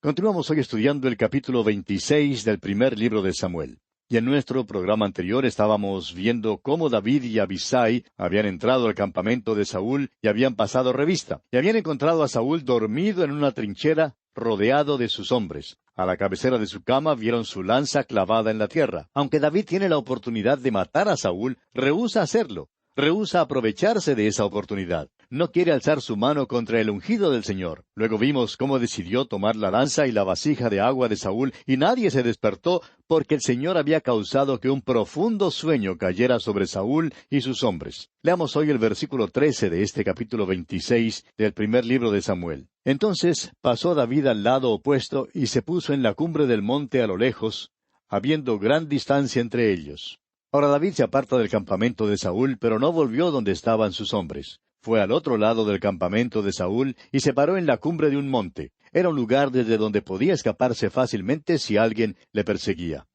Continuamos hoy estudiando el capítulo 26 del primer libro de Samuel. Y en nuestro programa anterior estábamos viendo cómo David y Abisai habían entrado al campamento de Saúl y habían pasado revista. Y habían encontrado a Saúl dormido en una trinchera, rodeado de sus hombres. A la cabecera de su cama vieron su lanza clavada en la tierra. Aunque David tiene la oportunidad de matar a Saúl, rehúsa hacerlo. Rehúsa aprovecharse de esa oportunidad. No quiere alzar su mano contra el ungido del Señor. Luego vimos cómo decidió tomar la lanza y la vasija de agua de Saúl, y nadie se despertó porque el Señor había causado que un profundo sueño cayera sobre Saúl y sus hombres. Leamos hoy el versículo 13 de este capítulo 26 del primer libro de Samuel. Entonces pasó David al lado opuesto y se puso en la cumbre del monte a lo lejos, habiendo gran distancia entre ellos. Ahora David se aparta del campamento de Saúl, pero no volvió donde estaban sus hombres. Fue al otro lado del campamento de Saúl y se paró en la cumbre de un monte. Era un lugar desde donde podía escaparse fácilmente si alguien le perseguía.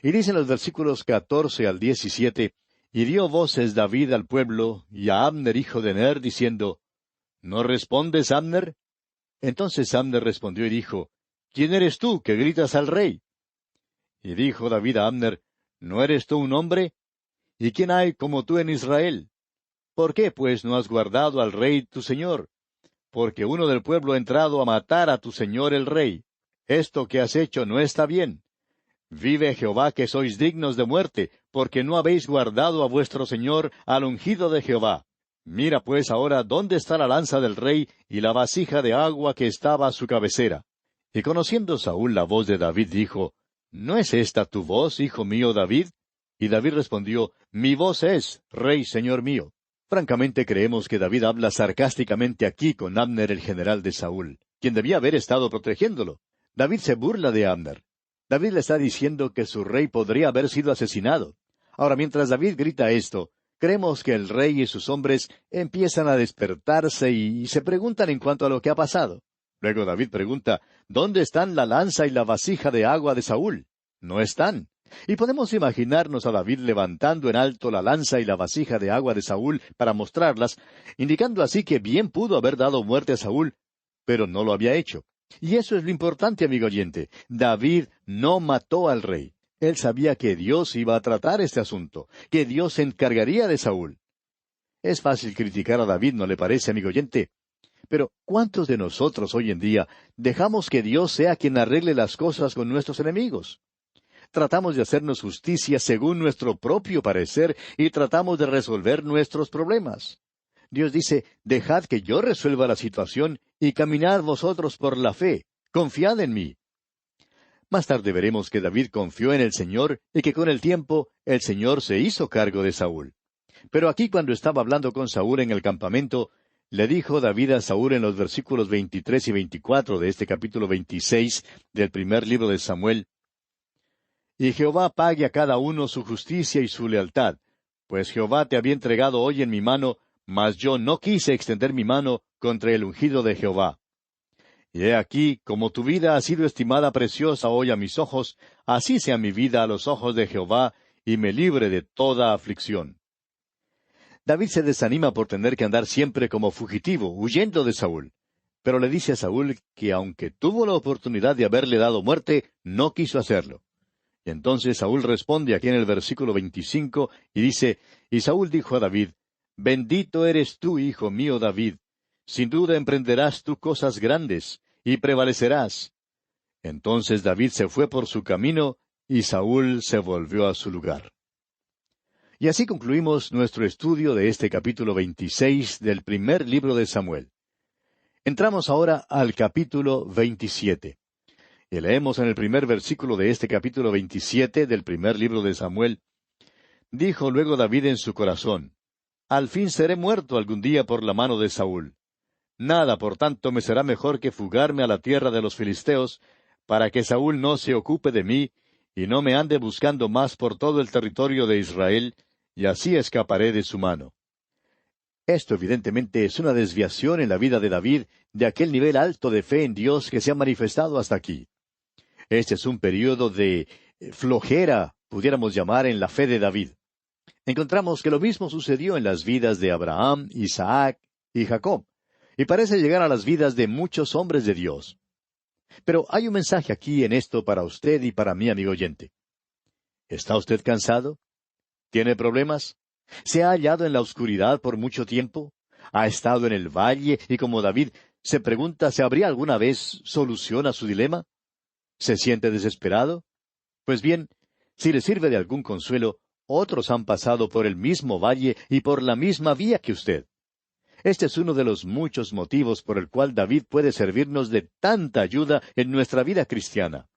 Y dicen los versículos 14 al 17, y dio voces David al pueblo y a Abner hijo de Ner, diciendo, ¿No respondes, Abner? Entonces Abner respondió y dijo, ¿Quién eres tú que gritas al rey? Y dijo David a Abner, ¿No eres tú un hombre? ¿Y quién hay como tú en Israel? ¿Por qué, pues, no has guardado al rey tu señor? Porque uno del pueblo ha entrado a matar a tu señor el rey. Esto que has hecho no está bien. Vive Jehová que sois dignos de muerte, porque no habéis guardado a vuestro señor al ungido de Jehová. Mira pues ahora dónde está la lanza del rey y la vasija de agua que estaba a su cabecera. Y conociendo Saúl la voz de David, dijo, ¿No es esta tu voz, hijo mío David? Y David respondió, Mi voz es, rey, señor mío. Francamente creemos que David habla sarcásticamente aquí con Abner, el general de Saúl, quien debía haber estado protegiéndolo. David se burla de Abner. David le está diciendo que su rey podría haber sido asesinado. Ahora, mientras David grita esto, creemos que el rey y sus hombres empiezan a despertarse y se preguntan en cuanto a lo que ha pasado. Luego David pregunta, ¿dónde están la lanza y la vasija de agua de Saúl? No están. Y podemos imaginarnos a David levantando en alto la lanza y la vasija de agua de Saúl para mostrarlas, indicando así que bien pudo haber dado muerte a Saúl, pero no lo había hecho. Y eso es lo importante, amigo oyente. David no mató al rey. Él sabía que Dios iba a tratar este asunto, que Dios se encargaría de Saúl. Es fácil criticar a David, ¿no le parece, amigo oyente? Pero ¿cuántos de nosotros hoy en día dejamos que Dios sea quien arregle las cosas con nuestros enemigos? Tratamos de hacernos justicia según nuestro propio parecer y tratamos de resolver nuestros problemas. Dios dice, dejad que yo resuelva la situación y caminad vosotros por la fe. Confiad en mí. Más tarde veremos que David confió en el Señor y que con el tiempo el Señor se hizo cargo de Saúl. Pero aquí cuando estaba hablando con Saúl en el campamento, le dijo David a Saúl en los versículos 23 y 24 de este capítulo 26 del primer libro de Samuel, Y Jehová pague a cada uno su justicia y su lealtad, pues Jehová te había entregado hoy en mi mano, mas yo no quise extender mi mano contra el ungido de Jehová. Y he aquí, como tu vida ha sido estimada preciosa hoy a mis ojos, así sea mi vida a los ojos de Jehová, y me libre de toda aflicción. David se desanima por tener que andar siempre como fugitivo, huyendo de Saúl. Pero le dice a Saúl que aunque tuvo la oportunidad de haberle dado muerte, no quiso hacerlo. Y entonces Saúl responde aquí en el versículo 25 y dice, Y Saúl dijo a David, Bendito eres tú, hijo mío David. Sin duda emprenderás tú cosas grandes, y prevalecerás. Entonces David se fue por su camino, y Saúl se volvió a su lugar. Y así concluimos nuestro estudio de este capítulo 26 del primer libro de Samuel. Entramos ahora al capítulo 27. Y leemos en el primer versículo de este capítulo 27 del primer libro de Samuel, Dijo luego David en su corazón, Al fin seré muerto algún día por la mano de Saúl. Nada, por tanto, me será mejor que fugarme a la tierra de los filisteos, para que Saúl no se ocupe de mí, y no me ande buscando más por todo el territorio de Israel, y así escaparé de su mano. Esto evidentemente es una desviación en la vida de David de aquel nivel alto de fe en Dios que se ha manifestado hasta aquí. Este es un período de flojera, pudiéramos llamar, en la fe de David. Encontramos que lo mismo sucedió en las vidas de Abraham, Isaac y Jacob, y parece llegar a las vidas de muchos hombres de Dios. Pero hay un mensaje aquí en esto para usted y para mí, amigo oyente. ¿Está usted cansado? ¿Tiene problemas? ¿Se ha hallado en la oscuridad por mucho tiempo? ¿Ha estado en el valle y como David se pregunta si habría alguna vez solución a su dilema? ¿Se siente desesperado? Pues bien, si le sirve de algún consuelo, otros han pasado por el mismo valle y por la misma vía que usted. Este es uno de los muchos motivos por el cual David puede servirnos de tanta ayuda en nuestra vida cristiana.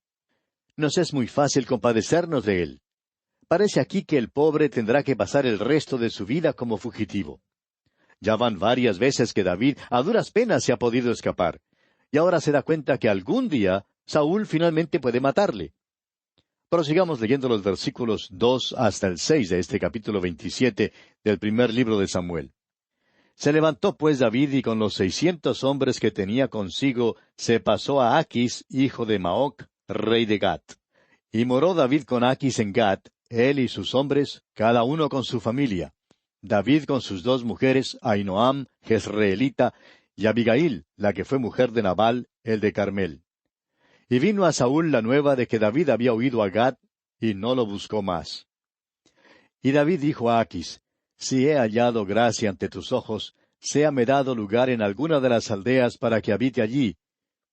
Nos es muy fácil compadecernos de él. Parece aquí que el pobre tendrá que pasar el resto de su vida como fugitivo. Ya van varias veces que David a duras penas se ha podido escapar, y ahora se da cuenta que algún día Saúl finalmente puede matarle. Prosigamos leyendo los versículos 2 hasta el 6 de este capítulo 27 del primer libro de Samuel. Se levantó pues David y con los 600 hombres que tenía consigo se pasó a Aquis, hijo de Maoc, rey de Gat. Y moró David con Aquis en Gat, él y sus hombres, cada uno con su familia. David con sus 2 mujeres, Ahinoam, jezreelita, y Abigail, la que fue mujer de Nabal, el de Carmel. Y vino a Saúl la nueva de que David había huido a Gat, y no lo buscó más. Y David dijo a Aquis, si he hallado gracia ante tus ojos, séame dado lugar en alguna de las aldeas para que habite allí,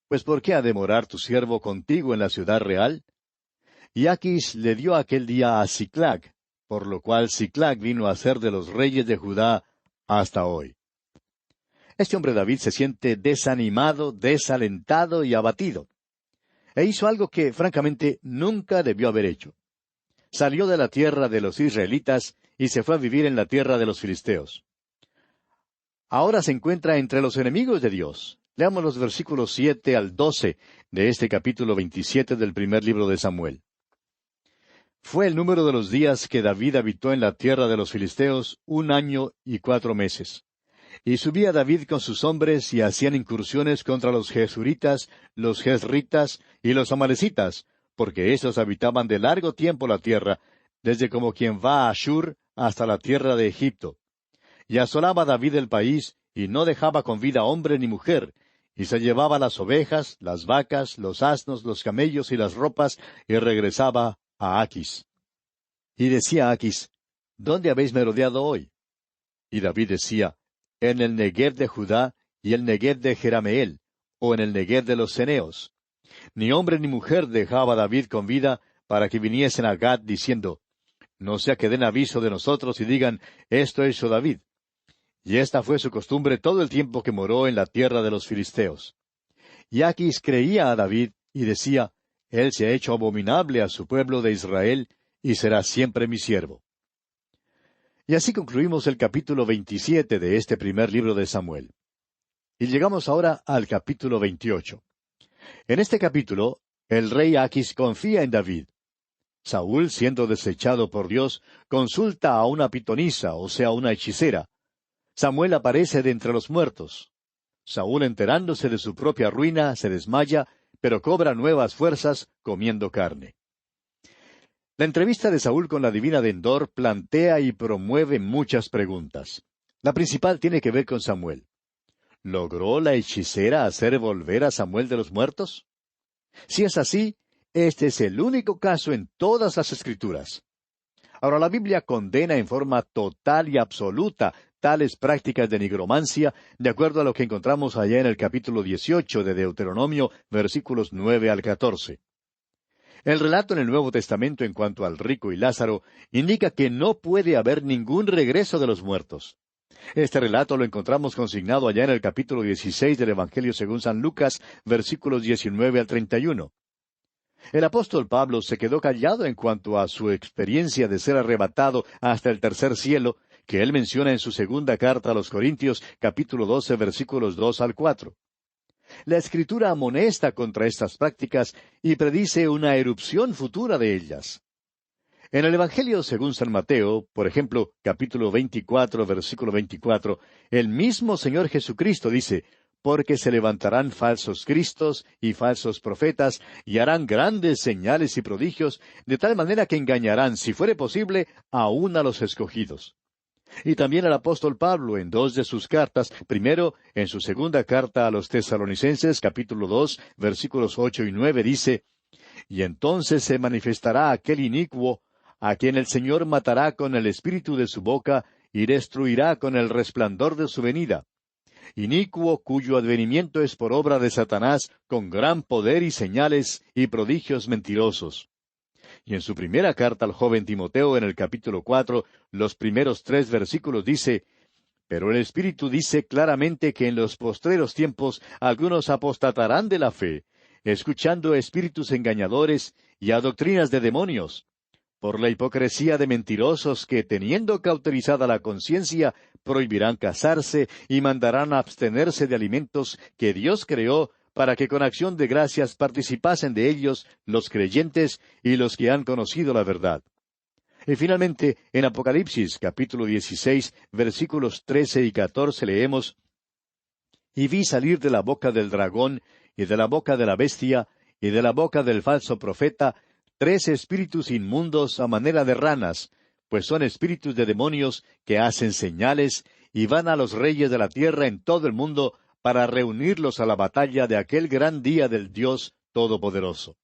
pues ¿por qué ha de morar tu siervo contigo en la ciudad real? Y Aquis le dio aquel día a Siclag, por lo cual Siclag vino a ser de los reyes de Judá hasta hoy. Este hombre David se siente desanimado, desalentado y abatido. E hizo algo que, francamente, nunca debió haber hecho. Salió de la tierra de los israelitas y se fue a vivir en la tierra de los filisteos. Ahora se encuentra entre los enemigos de Dios. Leamos los versículos 7 al 12 de este capítulo 27 del primer libro de Samuel. Fue el número de los días que David habitó en la tierra de los filisteos 1 año y 4 meses. Y subía David con sus hombres y hacían incursiones contra los jesuritas, los jezritas y los amalecitas, porque éstos habitaban de largo tiempo la tierra, desde como quien va a Ashur hasta la tierra de Egipto. Y asolaba David el país, y no dejaba con vida hombre ni mujer, y se llevaba las ovejas, las vacas, los asnos, los camellos y las ropas, y regresaba a Aquis. Y decía Aquis, ¿dónde habéis merodeado hoy? Y David decía, en el Neguev de Judá y el Neguev de Jerameel, o en el Neguev de los ceneos. Ni hombre ni mujer dejaba David con vida para que viniesen a Gad diciendo, no sea que den aviso de nosotros y digan, esto hizo David. Y esta fue su costumbre todo el tiempo que moró en la tierra de los filisteos. Y Aquis creía a David y decía, él se ha hecho abominable a su pueblo de Israel y será siempre mi siervo. Y así concluimos el capítulo 27 de este primer libro de Samuel. Y llegamos ahora al capítulo 28. En este capítulo, el rey Aquis confía en David. Saúl, siendo desechado por Dios, consulta a una pitonisa, o sea, una hechicera. Samuel aparece de entre los muertos. Saúl, enterándose de su propia ruina, se desmaya, pero cobra nuevas fuerzas comiendo carne. La entrevista de Saúl con la divina de Endor plantea y promueve muchas preguntas. La principal tiene que ver con Samuel. ¿Logró la hechicera hacer volver a Samuel de los muertos? Si es así, este es el único caso en todas las Escrituras. Ahora, la Biblia condena en forma total y absoluta tales prácticas de nigromancia, de acuerdo a lo que encontramos allá en el capítulo 18 de Deuteronomio, versículos 9 al 14. El relato en el Nuevo Testamento en cuanto al rico y Lázaro indica que no puede haber ningún regreso de los muertos. Este relato lo encontramos consignado allá en el capítulo 16 del Evangelio según San Lucas, versículos 19 al 31. El apóstol Pablo se quedó callado en cuanto a su experiencia de ser arrebatado hasta el tercer cielo, que él menciona en su segunda carta a los Corintios, capítulo 12, versículos 2 al 4. La Escritura amonesta contra estas prácticas y predice una erupción futura de ellas. En el Evangelio según San Mateo, por ejemplo, capítulo 24, versículo 24, el mismo Señor Jesucristo dice, porque se levantarán falsos cristos y falsos profetas, y harán grandes señales y prodigios, de tal manera que engañarán, si fuere posible, aún a los escogidos. Y también el apóstol Pablo en dos de sus cartas, primero en su segunda carta a los Tesalonicenses, capítulo 2, versículos 8 y 9, dice, «Y entonces se manifestará aquel inicuo, a quien el Señor matará con el espíritu de su boca, y destruirá con el resplandor de su venida. Inicuo cuyo advenimiento es por obra de Satanás, con gran poder y señales y prodigios mentirosos». Y en su primera carta al joven Timoteo, en el capítulo 4, los primeros 3 versículos dice, «Pero el Espíritu dice claramente que en los postreros tiempos algunos apostatarán de la fe, escuchando espíritus engañadores y a doctrinas de demonios, por la hipocresía de mentirosos que, teniendo cauterizada la conciencia, prohibirán casarse y mandarán abstenerse de alimentos que Dios creó, para que con acción de gracias participasen de ellos los creyentes y los que han conocido la verdad». Y finalmente, en Apocalipsis capítulo 16, versículos 13 y 14 leemos, «Y vi salir de la boca del dragón, y de la boca de la bestia, y de la boca del falso profeta, 3 espíritus inmundos a manera de ranas, pues son espíritus de demonios que hacen señales, y van a los reyes de la tierra en todo el mundo, para reunirlos a la batalla de aquel gran día del Dios Todopoderoso».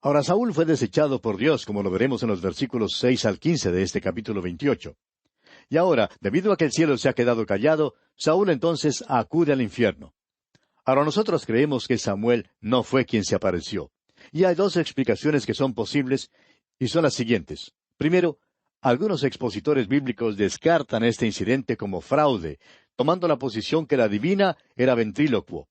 Ahora Saúl fue desechado por Dios, como lo veremos en los versículos 6 al 15 de este capítulo 28. Y ahora, debido a que el cielo se ha quedado callado, Saúl entonces acude al infierno. Ahora nosotros creemos que Samuel no fue quien se apareció. Y hay 2 explicaciones que son posibles, y son las siguientes. Primero, algunos expositores bíblicos descartan este incidente como fraude, tomando la posición que la divina era ventrílocuo.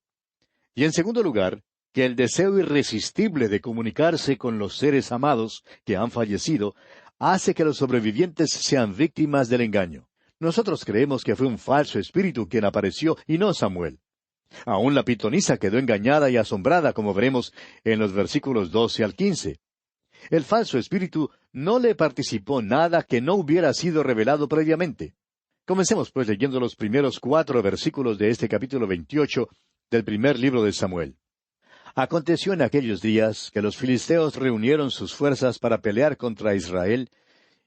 Y en segundo lugar, que el deseo irresistible de comunicarse con los seres amados que han fallecido hace que los sobrevivientes sean víctimas del engaño. Nosotros creemos que fue un falso espíritu quien apareció y no Samuel. Aún la pitonisa quedó engañada y asombrada, como veremos en los versículos 12 al 15. El falso espíritu no le participó nada que no hubiera sido revelado previamente. Comencemos pues leyendo los primeros 4 versículos de este capítulo 28 del primer libro de Samuel. Aconteció en aquellos días que los filisteos reunieron sus fuerzas para pelear contra Israel,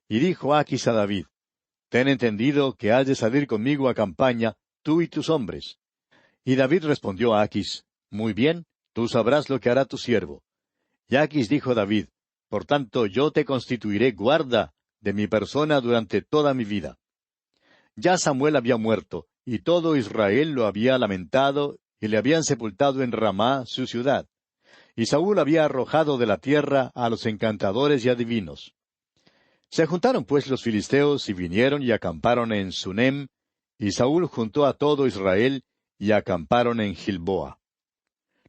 y dijo Achs a David, «Ten entendido que has de salir conmigo a campaña, tú y tus hombres». Y David respondió a Achs, «Muy bien, tú sabrás lo que hará tu siervo». Y Achs dijo a David, «Por tanto yo te constituiré guarda de mi persona durante toda mi vida». Ya Samuel había muerto, y todo Israel lo había lamentado, y le habían sepultado en Ramá, su ciudad. Y Saúl había arrojado de la tierra a los encantadores y adivinos. Se juntaron pues los filisteos, y vinieron y acamparon en Sunem, y Saúl juntó a todo Israel, y acamparon en Gilboa.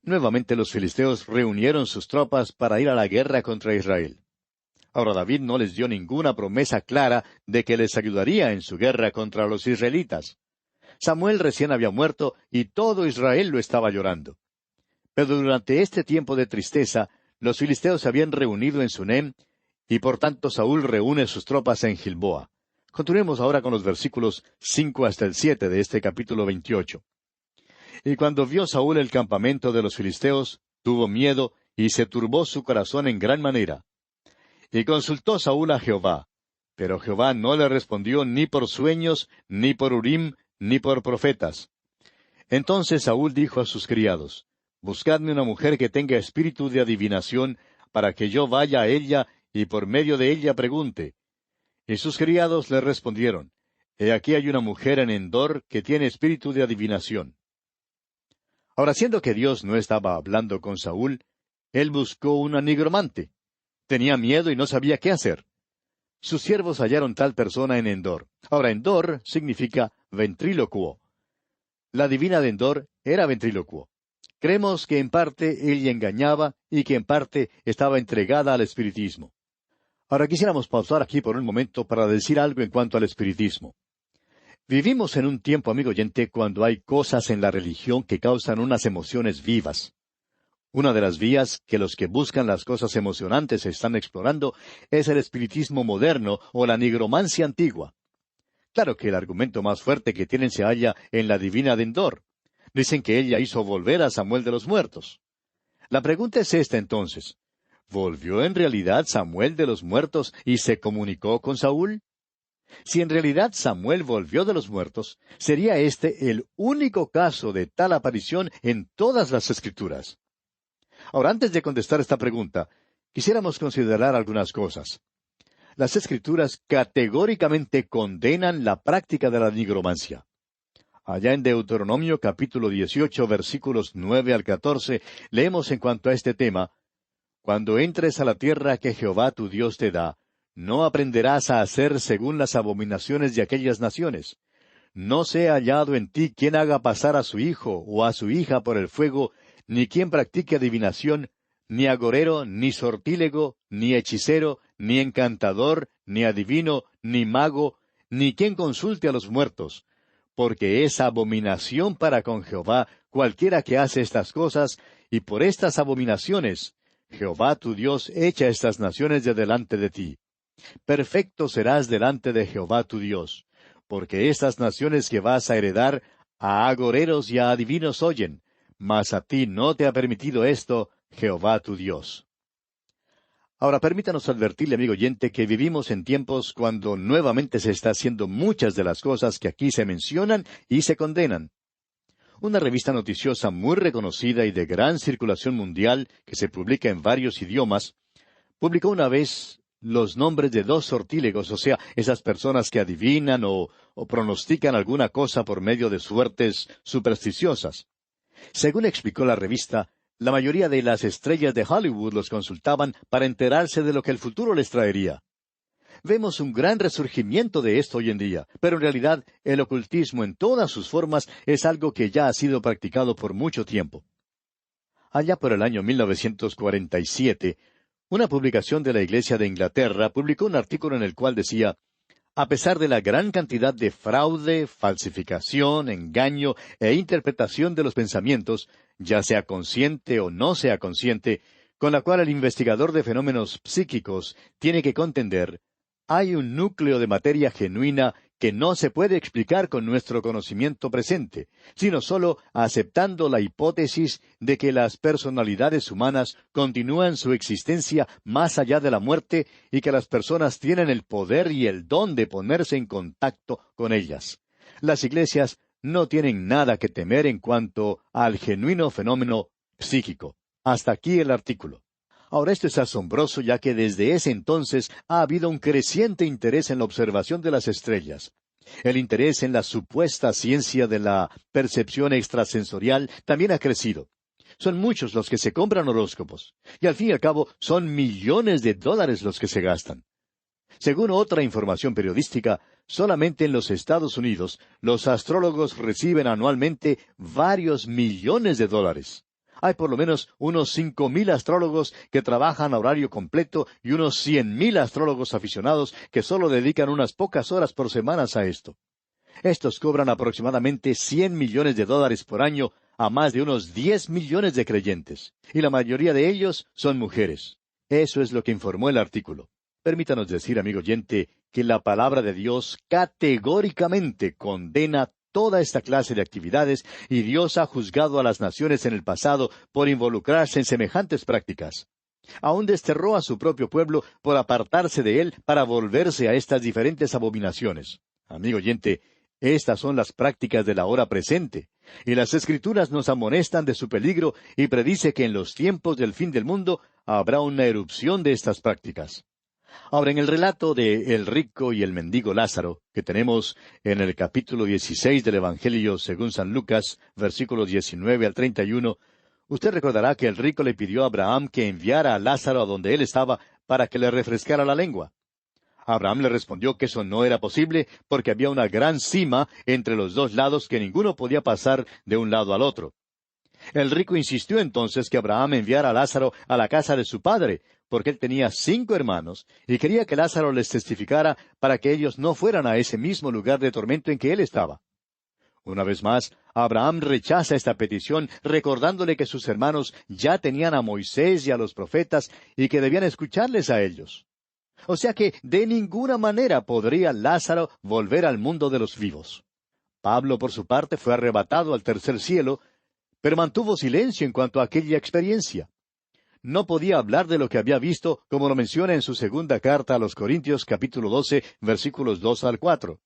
Nuevamente los filisteos reunieron sus tropas para ir a la guerra contra Israel. Ahora David no les dio ninguna promesa clara de que les ayudaría en su guerra contra los israelitas. Samuel recién había muerto y todo Israel lo estaba llorando. Pero durante este tiempo de tristeza, los filisteos se habían reunido en Sunem, y por tanto Saúl reúne sus tropas en Gilboa. Continuemos ahora con los versículos 5 hasta el 7 de este capítulo 28. «Y cuando vio Saúl el campamento de los filisteos, tuvo miedo, y se turbó su corazón en gran manera. Y consultó Saúl a Jehová, pero Jehová no le respondió ni por sueños, ni por Urim, ni por profetas. Entonces Saúl dijo a sus criados, Buscadme una mujer que tenga espíritu de adivinación, para que yo vaya a ella, y por medio de ella pregunte. Y sus criados le respondieron, He aquí hay una mujer en Endor que tiene espíritu de adivinación. Ahora, siendo que Dios no estaba hablando con Saúl, él buscó una nigromante. Tenía miedo y no sabía qué hacer. Sus siervos hallaron tal persona en Endor. Ahora, Endor significa ventrílocuo. La divina de Endor era ventrílocuo. Creemos que en parte ella engañaba y que en parte estaba entregada al espiritismo. Ahora quisiéramos pausar aquí por un momento para decir algo en cuanto al espiritismo. Vivimos en un tiempo, amigo oyente, cuando hay cosas en la religión que causan unas emociones vivas. Una de las vías que los que buscan las cosas emocionantes están explorando es el espiritismo moderno o la nigromancia antigua. Claro que el argumento más fuerte que tienen se halla en la divina de Endor. Dicen que ella hizo volver a Samuel de los muertos. La pregunta es esta entonces. ¿Volvió en realidad Samuel de los muertos y se comunicó con Saúl? Si en realidad Samuel volvió de los muertos, sería este el único caso de tal aparición en todas las Escrituras. Ahora, antes de contestar esta pregunta, quisiéramos considerar algunas cosas. Las Escrituras categóricamente condenan la práctica de la nigromancia. Allá en Deuteronomio capítulo 18, versículos 9 al 14, leemos en cuanto a este tema: Cuando entres a la tierra que Jehová tu Dios te da, no aprenderás a hacer según las abominaciones de aquellas naciones. No sea hallado en ti quien haga pasar a su hijo o a su hija por el fuego, ni quien practique adivinación, ni agorero, ni sortílego, ni hechicero, ni encantador, ni adivino, ni mago, ni quien consulte a los muertos, porque es abominación para con Jehová cualquiera que hace estas cosas, y por estas abominaciones Jehová tu Dios echa estas naciones de delante de ti. Perfecto serás delante de Jehová tu Dios, porque estas naciones que vas a heredar a agoreros y a adivinos oyen, mas a ti no te ha permitido esto Jehová tu Dios. Ahora permítanos advertirle, amigo oyente, que vivimos en tiempos cuando nuevamente se está haciendo muchas de las cosas que aquí se mencionan y se condenan. Una revista noticiosa muy reconocida y de gran circulación mundial, que se publica en varios idiomas, publicó una vez los nombres de 2 sortílegos, o sea, esas personas que adivinan o pronostican alguna cosa por medio de suertes supersticiosas. Según explicó la revista, la mayoría de las estrellas de Hollywood los consultaban para enterarse de lo que el futuro les traería. Vemos un gran resurgimiento de esto hoy en día, pero en realidad el ocultismo en todas sus formas es algo que ya ha sido practicado por mucho tiempo. Allá por el año 1947, una publicación de la Iglesia de Inglaterra publicó un artículo en el cual decía: a pesar de la gran cantidad de fraude, falsificación, engaño e interpretación de los pensamientos, ya sea consciente o no sea consciente, con la cual el investigador de fenómenos psíquicos tiene que contender, hay un núcleo de materia genuina que no se puede explicar con nuestro conocimiento presente, sino solo aceptando la hipótesis de que las personalidades humanas continúan su existencia más allá de la muerte y que las personas tienen el poder y el don de ponerse en contacto con ellas. Las iglesias no tienen nada que temer en cuanto al genuino fenómeno psíquico. Hasta aquí el artículo. Ahora, esto es asombroso, ya que desde ese entonces ha habido un creciente interés en la observación de las estrellas. El interés en la supuesta ciencia de la percepción extrasensorial también ha crecido. Son muchos los que se compran horóscopos, y al fin y al cabo son millones de dólares los que se gastan. Según otra información periodística, solamente en los Estados Unidos los astrólogos reciben anualmente varios millones de dólares. Hay por lo menos unos 5,000 astrólogos que trabajan a horario completo y unos 100,000 astrólogos aficionados que solo dedican unas pocas horas por semana a esto. Estos cobran aproximadamente 100 millones de dólares por año a más de unos 10 millones de creyentes, y la mayoría de ellos son mujeres. Eso es lo que informó el artículo. Permítanos decir, amigo oyente, que la palabra de Dios categóricamente condena toda esta clase de actividades, y Dios ha juzgado a las naciones en el pasado por involucrarse en semejantes prácticas. Aún desterró a su propio pueblo por apartarse de él para volverse a estas diferentes abominaciones. Amigo oyente, estas son las prácticas de la hora presente, y las Escrituras nos amonestan de su peligro y predice que en los tiempos del fin del mundo habrá una erupción de estas prácticas. Ahora, en el relato de el rico y el mendigo Lázaro, que tenemos en el capítulo 16 del Evangelio según San Lucas, versículos 19 al 31, usted recordará que el rico le pidió a Abraham que enviara a Lázaro a donde él estaba para que le refrescara la lengua. Abraham le respondió que eso no era posible porque había una gran sima entre los 2 lados que ninguno podía pasar de un lado al otro. El rico insistió entonces que Abraham enviara a Lázaro a la casa de su padre, porque él tenía 5 hermanos, y quería que Lázaro les testificara para que ellos no fueran a ese mismo lugar de tormento en que él estaba. Una vez más, Abraham rechaza esta petición, recordándole que sus hermanos ya tenían a Moisés y a los profetas, y que debían escucharles a ellos. O sea que de ninguna manera podría Lázaro volver al mundo de los vivos. Pablo, por su parte, fue arrebatado al tercer cielo, pero mantuvo silencio en cuanto a aquella experiencia. no podía hablar de lo que había visto, como lo menciona en su segunda carta a los Corintios capítulo 12, versículos 2 al 4.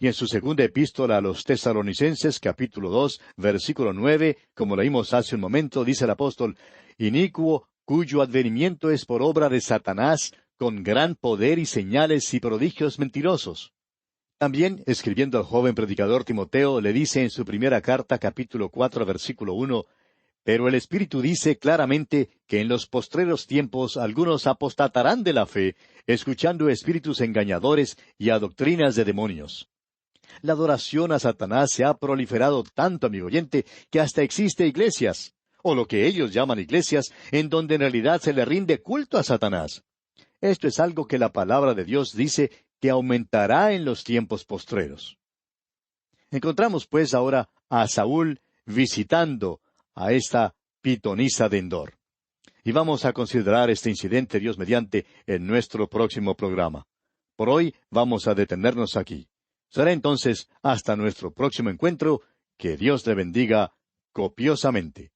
Y en su segunda epístola a los Tesalonicenses capítulo 2, versículo 9, como leímos hace un momento, dice el apóstol, inicuo, cuyo advenimiento es por obra de Satanás, con gran poder y señales y prodigios mentirosos. También, escribiendo al joven predicador Timoteo, le dice en su primera carta, capítulo 4, versículo 1, pero el Espíritu dice claramente que en los postreros tiempos algunos apostatarán de la fe, escuchando espíritus engañadores y a doctrinas de demonios. La adoración a Satanás se ha proliferado tanto, amigo oyente, que hasta existe iglesias, o lo que ellos llaman iglesias, en donde en realidad se le rinde culto a Satanás. Esto es algo que la palabra de Dios dice que aumentará en los tiempos postreros. Encontramos pues ahora a Saúl visitando a esta pitonisa de Endor. Y vamos a considerar este incidente, Dios mediante, en nuestro próximo programa. Por hoy vamos a detenernos aquí. Será entonces hasta nuestro próximo encuentro. Que Dios le bendiga copiosamente.